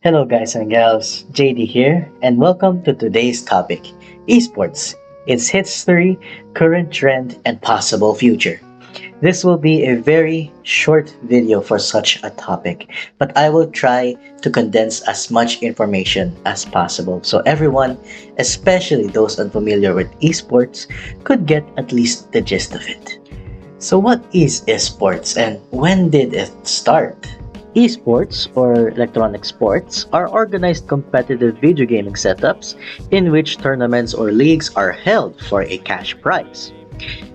Hello, guys and gals. JD here, and welcome to today's topic esports, its history, current trend, and possible future. This will be a very short video for such a topic, but I will try to condense as much information as possible so everyone, especially those unfamiliar with esports, could get at least the gist of it. So, what is esports and when did it start? Esports, or electronic sports, are organized competitive video gaming setups in which tournaments or leagues are held for a cash prize.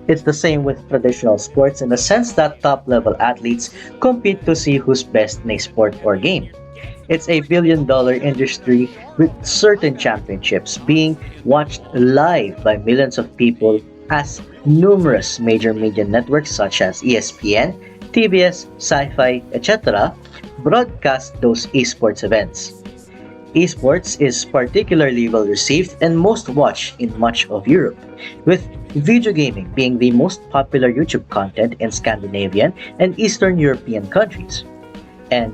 It's the same with traditional sports in the sense that top level athletes compete to see who's best in a sport or game. It's a billion-dollar industry with certain championships being watched live by millions of people as numerous major media networks such as ESPN, TBS, Sci-Fi, etc. broadcast those esports events. Esports is particularly well received and most watched in much of Europe, with video gaming being the most popular YouTube content in Scandinavian and Eastern European countries. And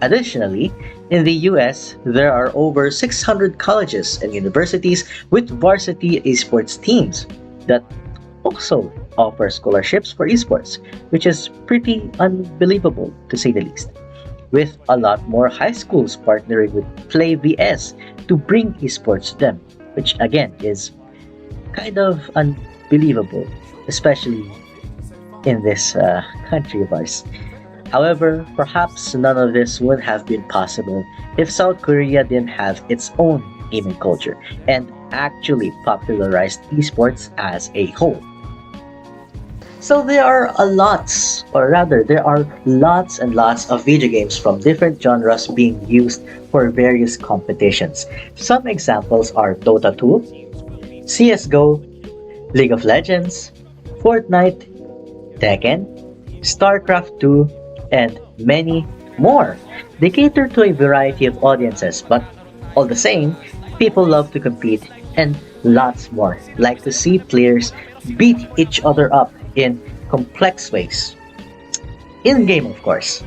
additionally, in the US, there are over 600 colleges and universities with varsity esports teams that also offer scholarships for esports, which is pretty unbelievable to say the least. With a lot more high schools partnering with Play VS to bring esports to them, which again is kind of unbelievable, especially in this country of ours. However, perhaps none of this would have been possible if South Korea didn't have its own gaming culture and actually popularized esports as a whole. So there are there are lots and lots of video games from different genres being used for various competitions. Some examples are Dota 2, CSGO, League of Legends, Fortnite, Tekken, StarCraft 2, and many more. They cater to a variety of audiences, but all the same, people love to compete and lots more like to see players beat each other up in complex ways. In game, of course.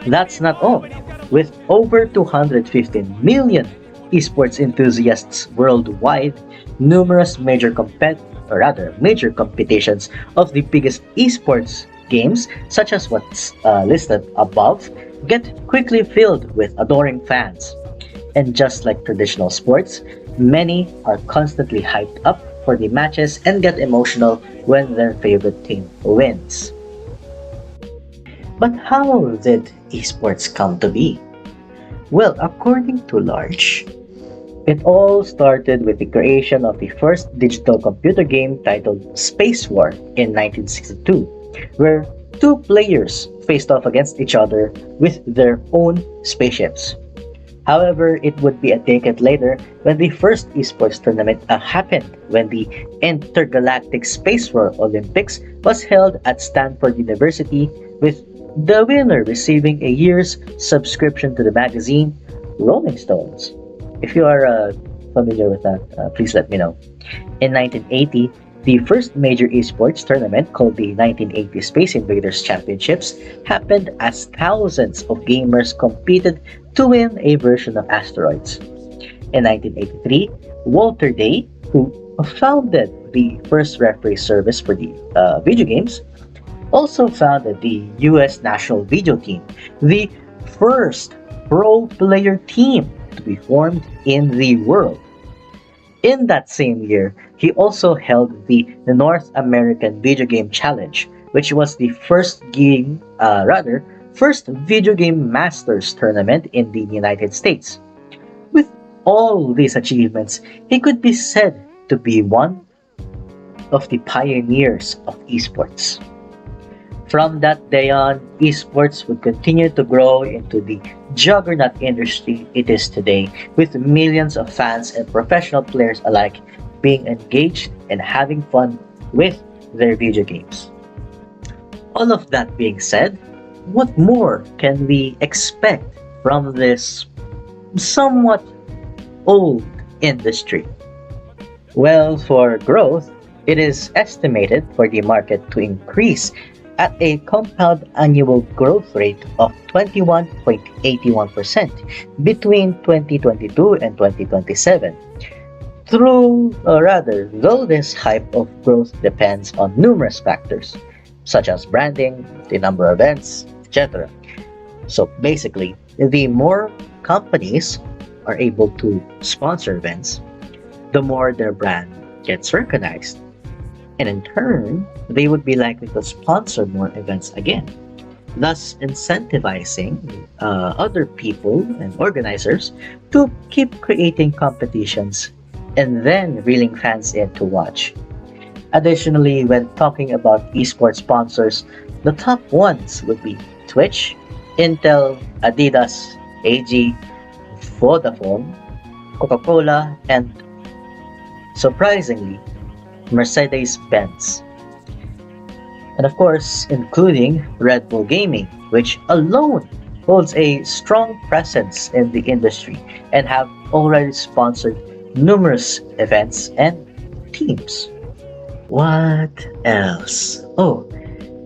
That's not all. With over 215 million esports enthusiasts worldwide, numerous major competitions of the biggest esports games, such as what's listed above, get quickly filled with adoring fans. And just like traditional sports, many are constantly hyped up for the matches and get emotional when their favorite team wins. But how did esports come to be? Well, according to Large, it all started with the creation of the first digital computer game titled Space War in 1962, where two players faced off against each other with their own spaceships. However, it would be a decade later when the first esports tournament happened when the Intergalactic Space War Olympics was held at Stanford University, with the winner receiving a year's subscription to the magazine Rolling Stones. If you are familiar with that, please let me know. In 1980, the first major esports tournament, called the 1980 Space Invaders Championships, happened as thousands of gamers competed to win a version of asteroids. In 1983, Walter Day, who founded the first referee service for the video games, also founded the US National Video Team, the first pro player team to be formed in the world. In that same year, he also held the North American Video Game Challenge, which was the first video game masters tournament in the United States. With all these achievements, he could be said to be one of the pioneers of esports. From that day on, esports would continue to grow into the juggernaut industry it is today, with millions of fans and professional players alike being engaged and having fun with their video games. All of that being said, what more can we expect from this somewhat old industry? Well, for growth, it is estimated for the market to increase at a compound annual growth rate of 21.81% between 2022 and 2027. Though this hype of growth depends on numerous factors, such as branding, the number of events, etc. So basically, the more companies are able to sponsor events, the more their brand gets recognized. And in turn, they would be likely to sponsor more events again, thus incentivizing other people and organizers to keep creating competitions and then reeling fans in to watch. Additionally, when talking about esports sponsors, the top ones would be Twitch, Intel, Adidas, AG, Vodafone, Coca-Cola, and surprisingly, Mercedes-Benz. And of course, including Red Bull Gaming, which alone holds a strong presence in the industry and have already sponsored numerous events and teams. What else? Oh,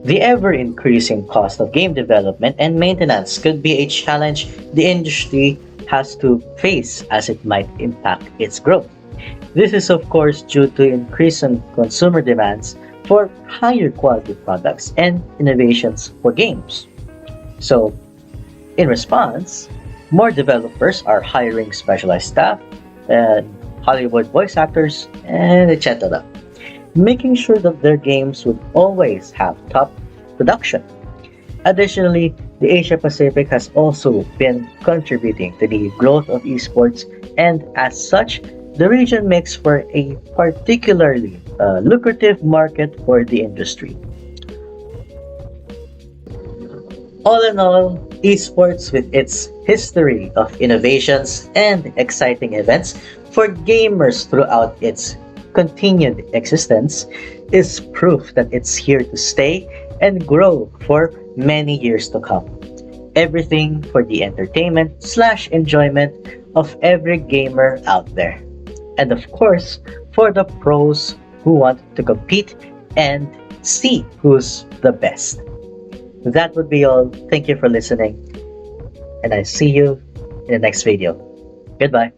the ever increasing cost of game development and maintenance could be a challenge the industry has to face as it might impact its growth. This is, of course, due to increasing consumer demands for higher quality products and innovations for games. So, in response, more developers are hiring specialized staff and Hollywood voice actors and etc., making sure that their games would always have top production. Additionally, the Asia Pacific has also been contributing to the growth of esports, and as such, the region makes for a particularly lucrative market for the industry. All in all, esports, with its history of innovations and exciting events for gamers throughout its continued existence, is proof that it's here to stay and grow for many years to come. Everything for the entertainment/enjoyment of every gamer out there. And of course, for the pros who want to compete and see who's the best. That would be all. Thank you for listening, and I see you in the next video. Goodbye.